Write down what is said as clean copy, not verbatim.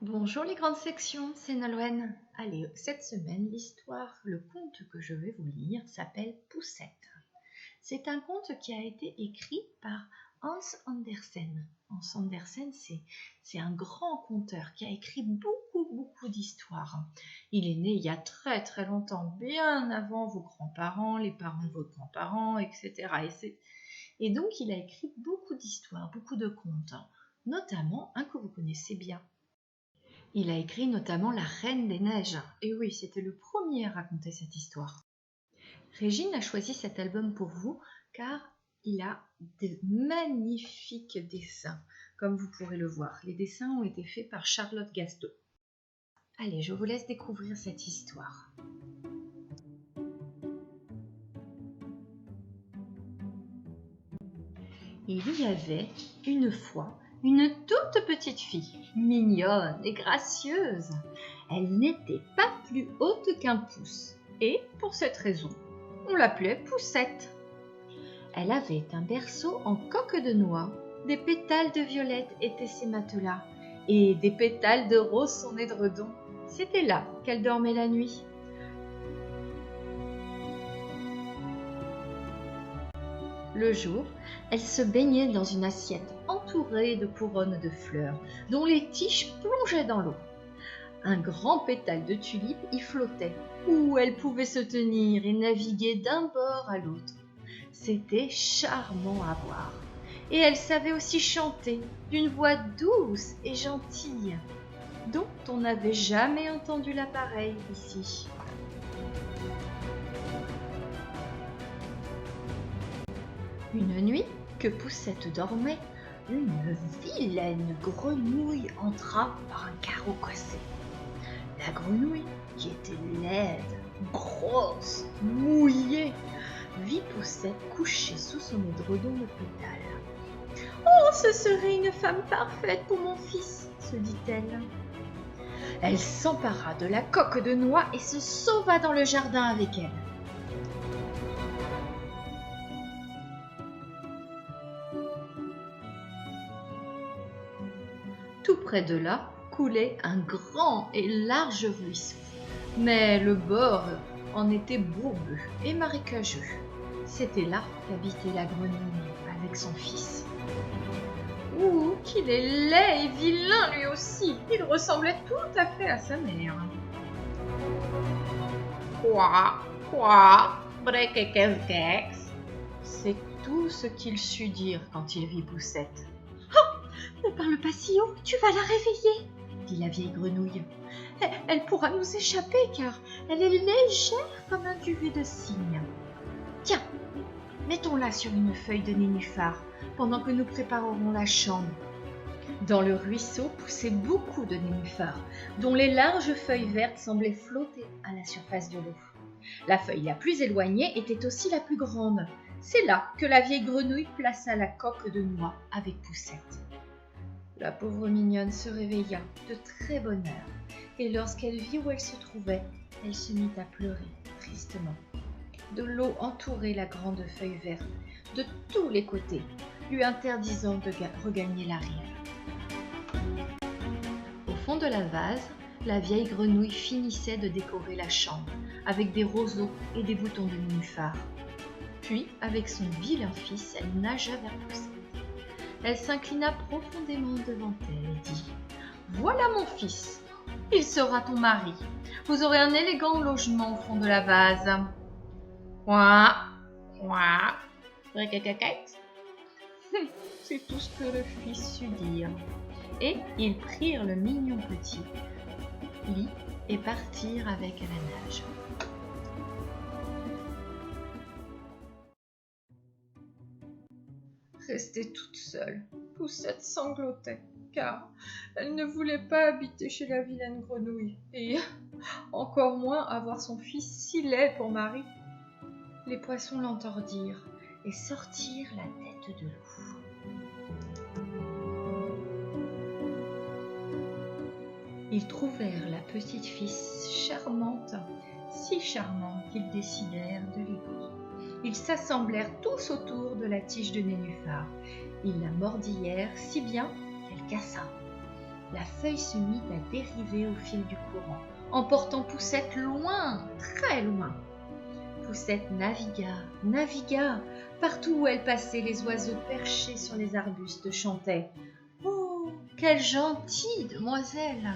Bonjour les grandes sections, c'est Nolwenn. Allez, cette semaine, le conte que je vais vous lire s'appelle Poussette. C'est un conte qui a été écrit par Hans Andersen. Hans Andersen, c'est un grand conteur qui a écrit beaucoup d'histoires. Il est né il y a très longtemps, bien avant vos grands-parents, les parents de vos grands-parents, etc. Et donc, il a écrit beaucoup d'histoires, beaucoup de contes, notamment un que vous connaissez bien. Il a écrit notamment La Reine des Neiges. Et oui, c'était le premier à raconter cette histoire. Régine a choisi cet album pour vous car il a de magnifiques dessins, comme vous pourrez le voir. Les dessins ont été faits par Charlotte Gasto. Allez, je vous laisse découvrir cette histoire. Il y avait une fois une toute petite fille, mignonne et gracieuse. Elle n'était pas plus haute qu'un pouce, et pour cette raison, on l'appelait Poussette. Elle avait un berceau en coque de noix, des pétales de violette étaient ses matelas, et des pétales de rose son édredon. C'était là qu'elle dormait la nuit. Le jour, elle se baignait dans une assiette entourée de couronnes de fleurs, dont les tiges plongeaient dans l'eau. Un grand pétale de tulipe y flottait, où elle pouvait se tenir et naviguer d'un bord à l'autre. C'était charmant à voir. Et elle savait aussi chanter, d'une voix douce et gentille, dont on n'avait jamais entendu la pareille ici. Une nuit, que Poussette dormait, une vilaine grenouille entra par un carreau cassé. La grenouille, qui était laide, grosse, mouillée, vit Poussette couchée sous son édredon de pétales. « Oh, ce serait une femme parfaite pour mon fils !» se dit-elle. Elle s'empara de la coque de noix et se sauva dans le jardin avec elle. Tout près de là coulait un grand et large ruisseau, mais le bord en était bourbeux et marécageux. C'était là qu'habitait la grenouille avec son fils. Ouh, qu'il est laid et vilain lui aussi! Il ressemblait tout à fait à sa mère. Quoi, brekekekex. C'est tout ce qu'il sut dire quand il vit Poussette. Ne parle pas si haut, tu vas la réveiller, dit la vieille grenouille. Elle pourra nous échapper car elle est légère comme un duvet de cygne. Tiens, mettons-la sur une feuille de nénuphar pendant que nous préparerons la chambre. Dans le ruisseau poussaient beaucoup de nénuphars, dont les larges feuilles vertes semblaient flotter à la surface de l'eau. La feuille la plus éloignée était aussi la plus grande. C'est là que la vieille grenouille plaça la coque de noix avec Poussette. La pauvre mignonne se réveilla de très bonne heure, et lorsqu'elle vit où elle se trouvait, elle se mit à pleurer tristement. De l'eau entourait la grande feuille verte de tous les côtés, lui interdisant de regagner la rive. Au fond de la vase, la vieille grenouille finissait de décorer la chambre avec des roseaux et des boutons de nénuphar. Puis, avec son vilain fils, elle nagea vers Poussette. Elle s'inclina profondément devant elle et dit « Voilà mon fils, il sera ton mari. Vous aurez un élégant logement au fond de la vase. » C'est tout ce que le fils sut dire. Et ils prirent le mignon petit lit et partirent avec à la nage. Restée toute seule, Poussette sanglotait, car elle ne voulait pas habiter chez la vilaine grenouille, et encore moins avoir son fils si laid pour mari. Les poissons l'entordirent et sortirent la tête de l'eau. Ils trouvèrent la petite fille charmante, si charmante qu'ils décidèrent de l'épouser. Ils s'assemblèrent tous autour de la tige de nénuphar. Ils la mordillèrent si bien qu'elle cassa. La feuille se mit à dériver au fil du courant, emportant Poussette loin, très loin. Poussette navigua, navigua. Partout où elle passait, les oiseaux perchés sur les arbustes chantaient « Oh, quelle gentille demoiselle !»